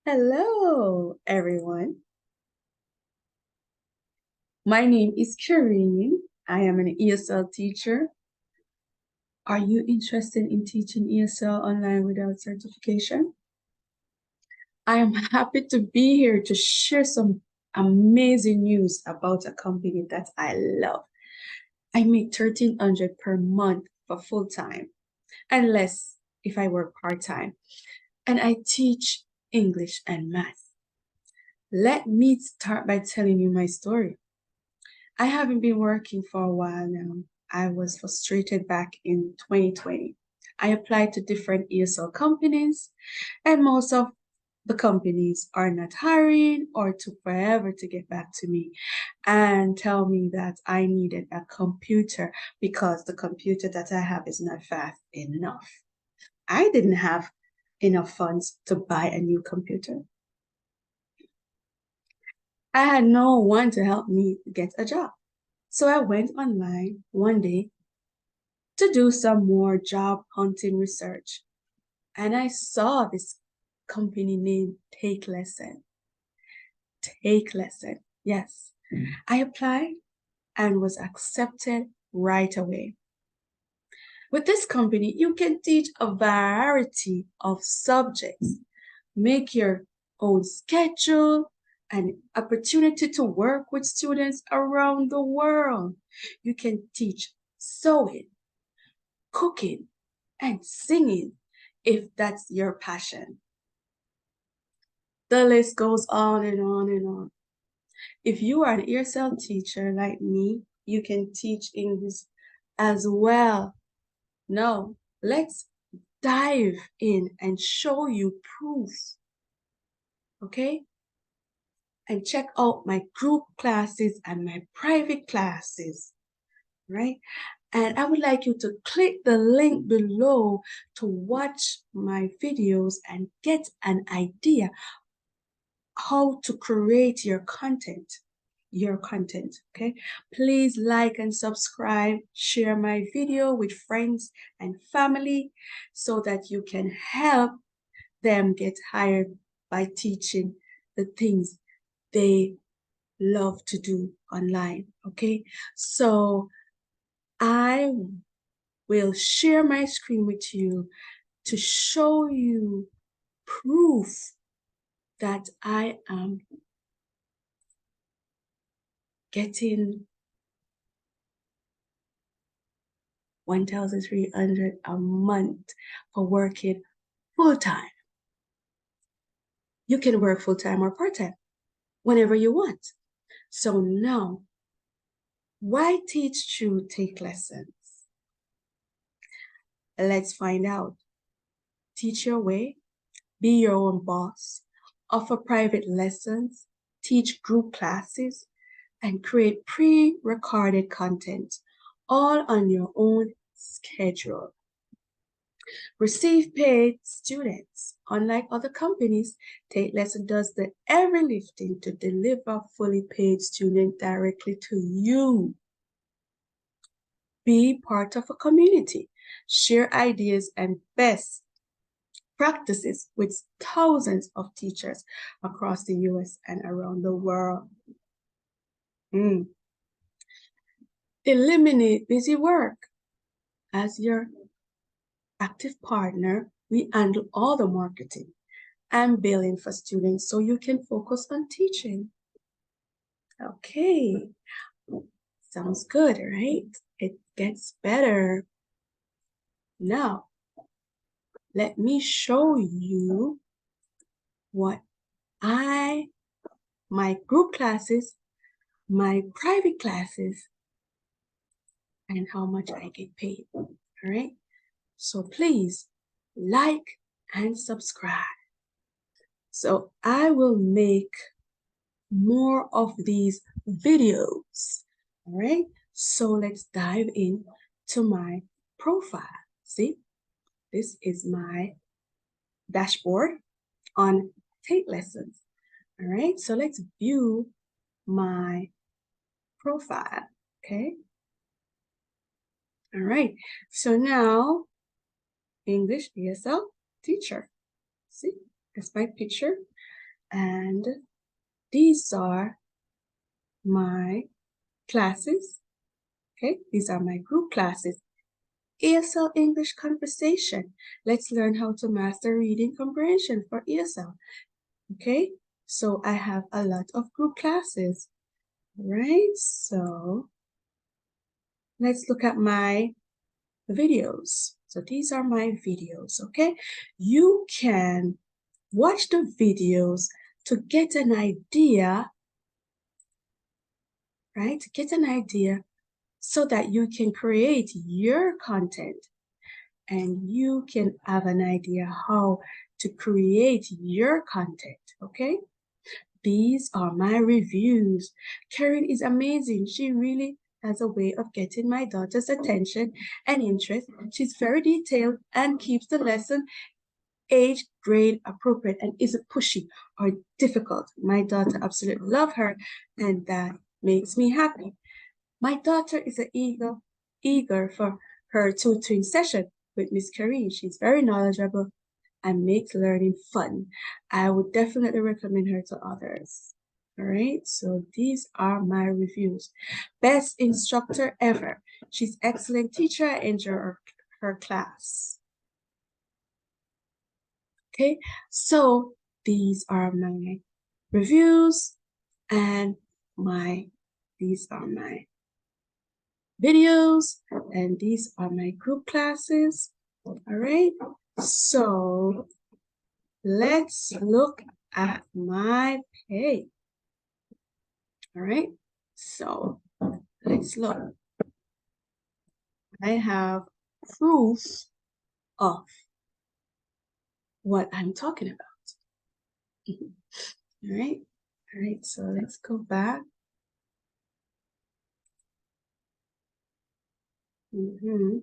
Hello, everyone. My name is Kerine. I am an ESL teacher. Are you interested in teaching ESL online without certification? I am happy to be here to share some amazing news about a company that I love. I make $1,300 per month for full-time and less if I work part-time. And I teach English and math. Let me start by telling you my story. I haven't been working for a while now. I was frustrated back in 2020. I applied to different ESL companies, and most of the companies are not hiring or took forever to get back to me and tell me that I needed a computer because the computer that I have is not fast enough. I didn't have enough funds to buy a new computer. I had no one to help me get a job. So I went online one day to do some more job hunting research. And I saw this company named TakeLessons. TakeLessons. Yes. I applied and was accepted right away. With this company, you can teach a variety of subjects, make your own schedule, an opportunity to work with students around the world. You can teach sewing, cooking, and singing if that's your passion. The list goes on and on and on. If you are an ESL teacher like me, you can teach English as well. Now, let's dive in and show you proof, okay? And check out my group classes and my private classes, right? And I would like you to click the link below to watch my videos and get an idea how to create your content, okay? Please like and subscribe, share my video with friends and family so that you can help them get hired by teaching the things they love to do online, okay? So I will share my screen with you to show you proof that I am getting 1,300 a month for working full-time. You can work full-time or part-time whenever you want. So now, why teach through TakeLessons? Let's find out. Teach your way, be your own boss, offer private lessons, teach group classes, and create pre-recorded content, all on your own schedule. Receive paid students. Unlike other companies, TakeLessons does the heavy lifting to deliver fully paid students directly to you. Be part of a community. Share ideas and best practices with thousands of teachers across the US and around the world. Eliminate busy work. As your active partner, we handle all the marketing and billing for students so you can focus on teaching. Okay, sounds good, right? It gets better. Now, let me show you what my group classes, my private classes, and how much I get paid, all right? So please like and subscribe. So I will make more of these videos, all right? So let's dive in to my profile. See, this is my dashboard on TakeLessons, all right? So let's view my profile, okay? All right, so now English ESL teacher. See, that's my picture. And these are my classes. Okay, these are my group classes. ESL English Conversation. Let's learn how to master reading comprehension for ESL. Okay, so I have a lot of group classes, right? So let's look at my videos. So these are my videos, okay? You can watch the videos to get an idea, right? To get an idea so that you can create your content and you can have an idea how to create your content, okay? These are my reviews. Kerine is amazing. She really has a way of getting my daughter's attention and interest. She's very detailed and keeps the lesson age grade appropriate and isn't pushy or difficult. My daughter absolutely love her, and that makes me happy. My daughter is eager for her tutoring session with Miss Kerine. She's very knowledgeable and makes learning fun. I would definitely recommend her to others. All right, so these are my reviews. Best instructor ever. She's excellent teacher. I enjoy her class. Okay, so these are my reviews and these are my videos and these are my group classes. All right, so let's look at my page. All right, so let's look. I have proof of what I'm talking about. All right, so let's go back. All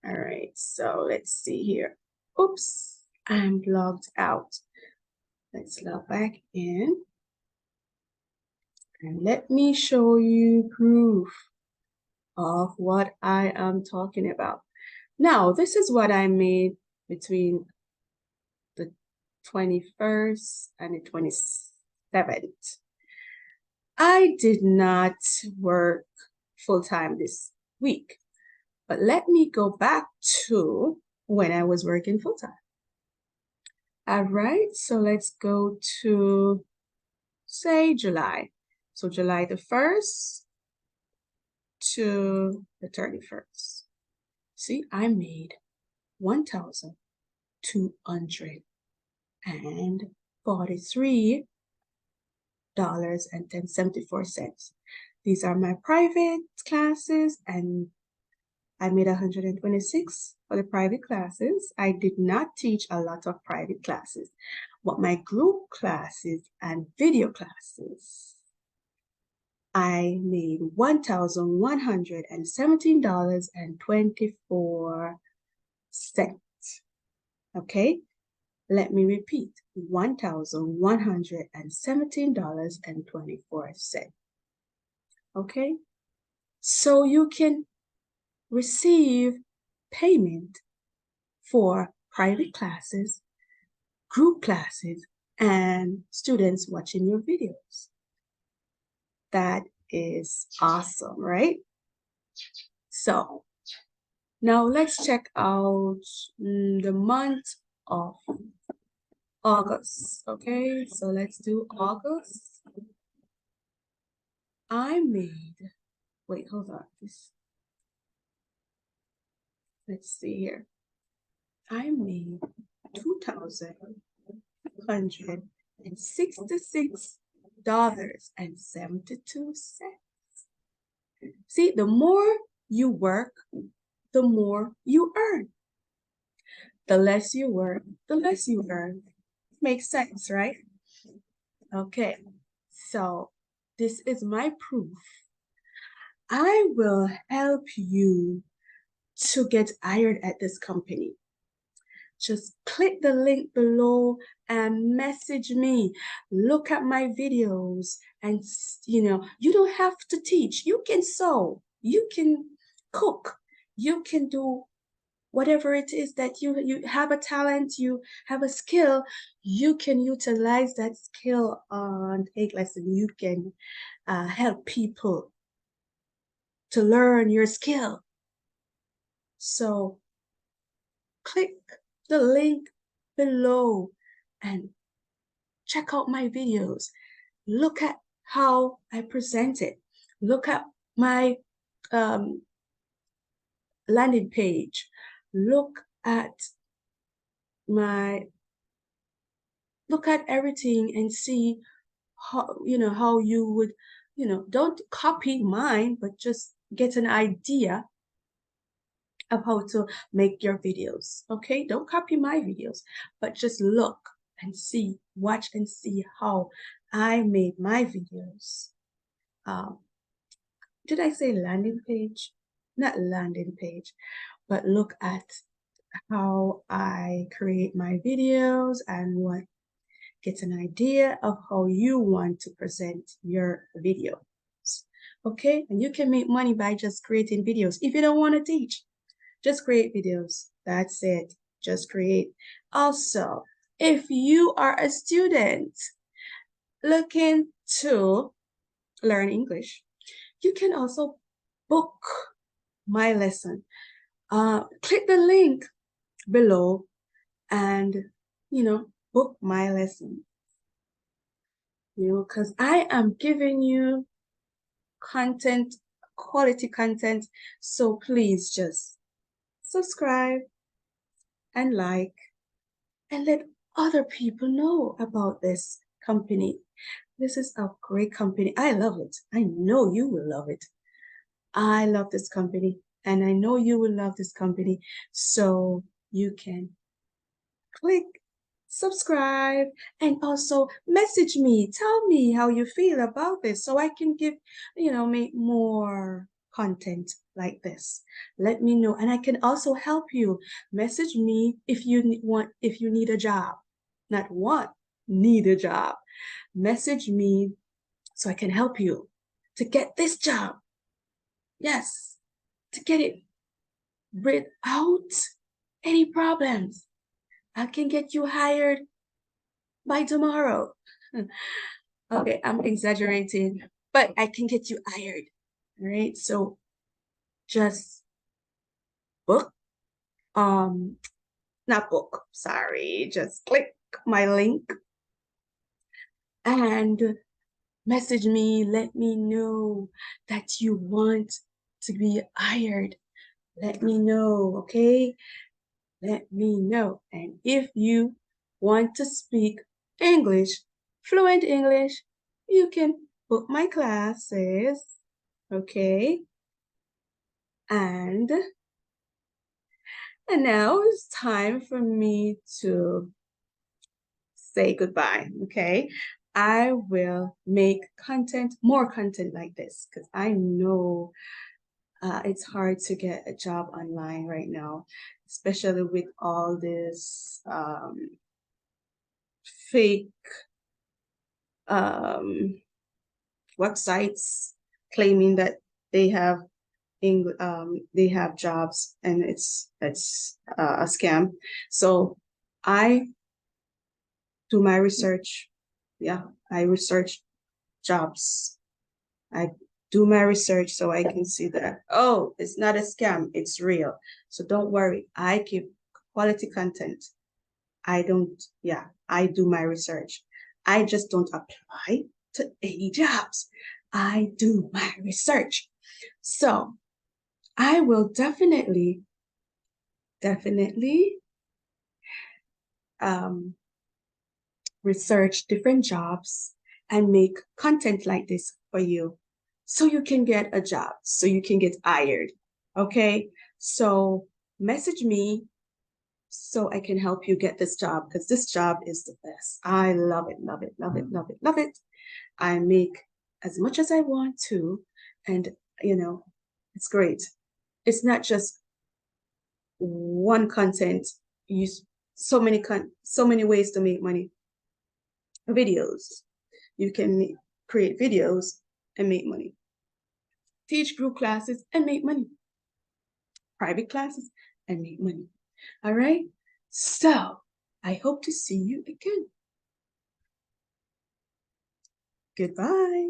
right, so let's see here. Oops, I'm logged out. Let's log back in. And let me show you proof of what I am talking about. Now, this is what I made between the 21st and the 27th. I did not work full-time this week, but let me go back to when I was working full-time. All right, so let's go to, say, July. So July the 1st to the 31st. See, I made $1,243.74. These are my private classes, and I made 126 for the private classes. I did not teach a lot of private classes, but my group classes and video classes, I made $1,117.24. Okay, let me repeat, $1,117.24. Okay, so you can receive payment for private classes, group classes, and students watching your videos. That is awesome, right? So now let's check out the month of August. Okay, so let's do August. I made, wait, hold on. Let's see here. I made $2,166.72. See, the more you work, the more you earn. The less you work, the less you earn. Makes sense, right? Okay, so this is my proof. I will help you to get hired at this company. Just click the link below and message me. Look at my videos and, you don't have to teach. You can sew, you can cook, you can do whatever it is that you have a talent, you have a skill, you can utilize that skill on Take Lesson. You can help people to learn your skill. So click the link below and check out my videos. Look at how I present it. Look at my landing page. Look at everything and see how you would, don't copy mine, but just get an idea of how to make your videos. Okay, don't copy my videos, but just look and see, watch and see how I made my videos. Did I say landing page? Not landing page, but look at how I create my videos and get an idea of how you want to present your videos. Okay, and you can make money by just creating videos. If you don't want to teach, just create videos. That's it. Just create. Also, if you are a student looking to learn English, you can also book my lesson. Click the link below and, book my lesson. Because I am giving you content, quality content. So please just subscribe and like and let other people know about this company. This is a great company. I love it. I know you will love it. I love this company and I know you will love this company. So you can click subscribe and also message me. Tell me how you feel about this so I can make more content like this. Let me know. And I can also help you. Message me if you need a job. Not want, need a job. Message me so I can help you to get this job. Yes, to get it without any problems. I can get you hired by tomorrow. Okay, I'm exaggerating, but I can get you hired. All right, so just book, not book, sorry, just click my link and message me. Let me know that you want to be hired. Let me know, okay? Let me know. And if you want to speak English, fluent English, you can book my classes, okay? And now it's time for me to say goodbye, okay? I will make more content like this, because I know it's hard to get a job online right now, especially with all this fake websites claiming that they have jobs, and it's a scam. So I do my research. Yeah, I research jobs. I do my research so I can see that, oh, it's not a scam, it's real. So don't worry, I keep quality content. I do my research. I just don't apply to any jobs. I do my research. So I will definitely research different jobs and make content like this for you so you can get a job, so you can get hired. Okay, so message me so I can help you get this job, because this job is the best. I love it, love it, love it, love it, love it. I make as much as I want to, and it's great. It's not just one content. Use so many ways to make money. Videos. You can create videos and make money. Teach group classes and make money. Private classes and make money. All right? So I hope to see you again. Goodbye.